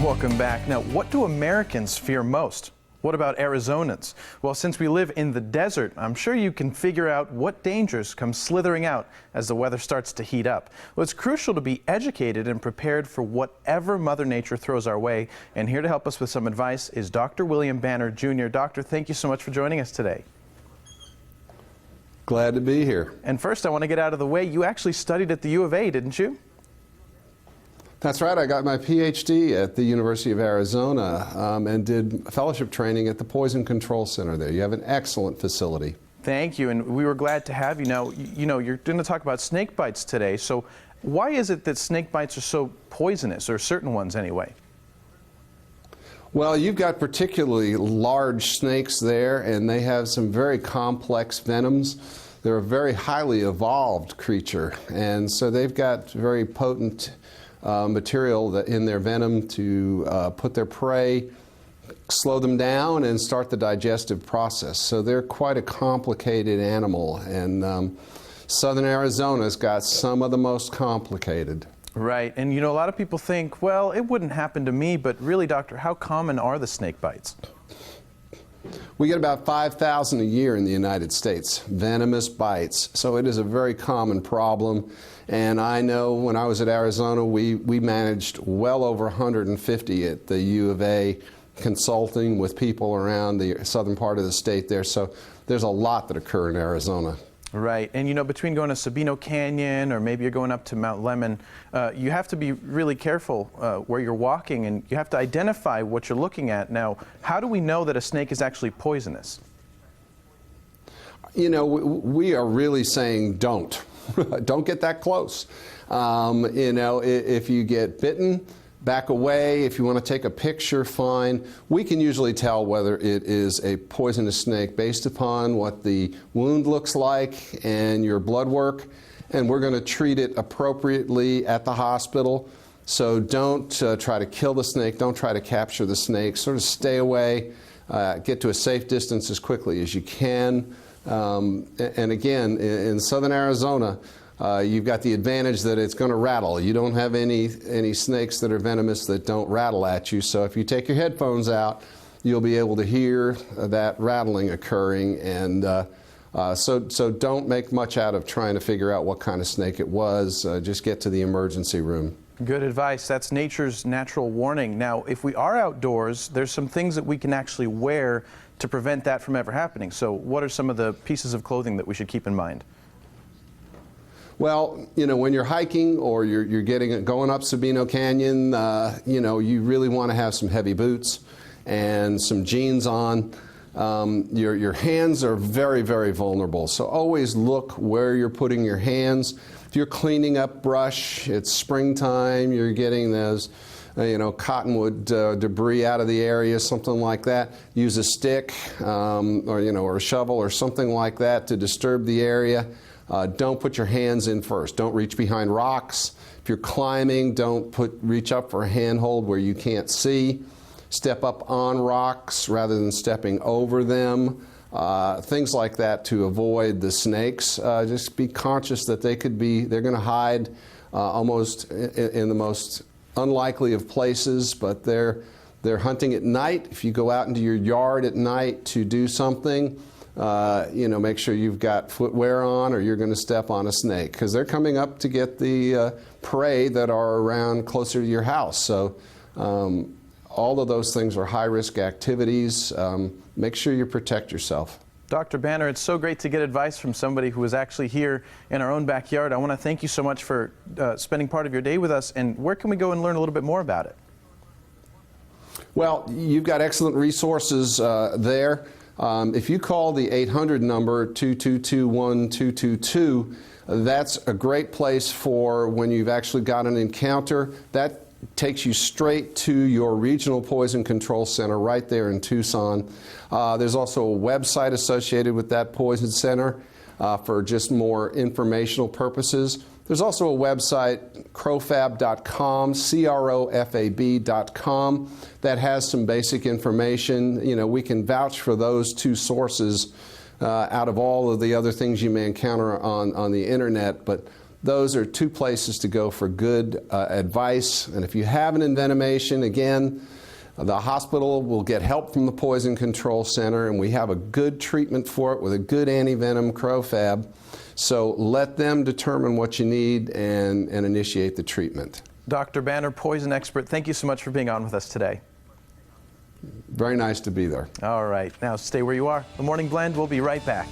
Welcome back. Now, what do Americans fear most? What about Arizonans? Well, since we live in the desert, I'm sure you can figure out what dangers come slithering out as the weather starts to heat up. Well, it's crucial to be educated and prepared for whatever Mother Nature throws our way. And here to help us with some advice is Dr. William Banner, Jr. Doctor, thank you so much for joining us today. Glad to be here. And first, I want to get out of the way. You actually studied at the U of A, didn't you? That's right. I got my PhD at the University of Arizona and did fellowship training at the Poison Control Center there. You have an excellent facility. Thank you, and we were glad to have you. Now, you're going to talk about snake bites today. So why is it that snake bites are so poisonous, or certain ones anyway? Well, you've got particularly large snakes there, and they have some very complex venoms. They're a very highly evolved creature, and so they've got very potent material in their venom to put their prey, slow them down, and start the digestive process. So they're quite a complicated animal, and southern Arizona's got some of the most complicated. Right, and a lot of people think, well, it wouldn't happen to me, but really, doctor, how common are the snake bites? We get about 5,000 a year in the United States, venomous bites, so it is a very common problem. And I know when I was at Arizona, we managed well over 150 at the U of A, consulting with people around the southern part of the state there. So there's a lot that occur in Arizona. Right, and between going to Sabino Canyon or maybe you're going up to Mount Lemmon, you have to be really careful where you're walking, and you have to identify what you're looking at. Now, how do we know that a snake is actually poisonous? We are really saying don't. Don't get that close. If you get bitten, back away. If you want to take a picture, fine. We can usually tell whether it is a poisonous snake based upon what the wound looks like and your blood work, and we're going to treat it appropriately at the hospital. So don't try to kill the snake. Don't try to capture the snake. Sort of stay away. Get to a safe distance as quickly as you can. And again, in southern Arizona, you've got the advantage that it's going to rattle. You don't have any snakes that are venomous that don't rattle at you. So if you take your headphones out, you'll be able to hear that rattling occurring. And so don't make much out of trying to figure out what kind of snake it was. Just get to the emergency room. Good advice. That's nature's natural warning. Now, if we are outdoors, there's some things that we can actually wear to prevent that from ever happening. So what are some of the pieces of clothing that we should keep in mind? Well, when you're hiking or you're going up Sabino Canyon, you really want to have some heavy boots and some jeans on. Your hands are very, very vulnerable, so always look where you're putting your hands. If you're cleaning up brush, it's springtime, you're getting those cottonwood debris out of the area, something like that. Use a stick or a shovel or something like that to disturb the area. Don't put your hands in first. Don't reach behind rocks. If you're climbing, don't reach up for a handhold where you can't see. Step up on rocks rather than stepping over them. Things like that to avoid the snakes. Just be conscious that they're going to hide almost in the most unlikely of places, but they're hunting at night. If you go out into your yard at night to do something, make sure you've got footwear on, or you're going to step on a snake, because they're coming up to get the prey that are around closer to your house. So all of those things are high-risk activities. Make sure you protect yourself. Dr. Banner, it's so great to get advice from somebody who is actually here in our own backyard. I want to thank you so much for spending part of your day with us. And where can we go and learn a little bit more about it? Well, you've got excellent resources there. If you call the 800 number, 222-1222, that's a great place for when you've actually got an encounter. That takes you straight to your regional poison control center right there in Tucson. There's also a website associated with that poison center for just more informational purposes. There's also a website, CroFab.com, CROFAB.com, that has some basic information. We can vouch for those two sources out of all of the other things you may encounter on the internet, but those are two places to go for good advice. And if you have an envenomation, again, the hospital will get help from the Poison Control Center, and we have a good treatment for it with a good antivenom, CroFab. So let them determine what you need and initiate the treatment. Dr. Banner, poison expert, thank you so much for being on with us today. Very nice to be there. All right, now stay where you are. The Morning Blend will be right back.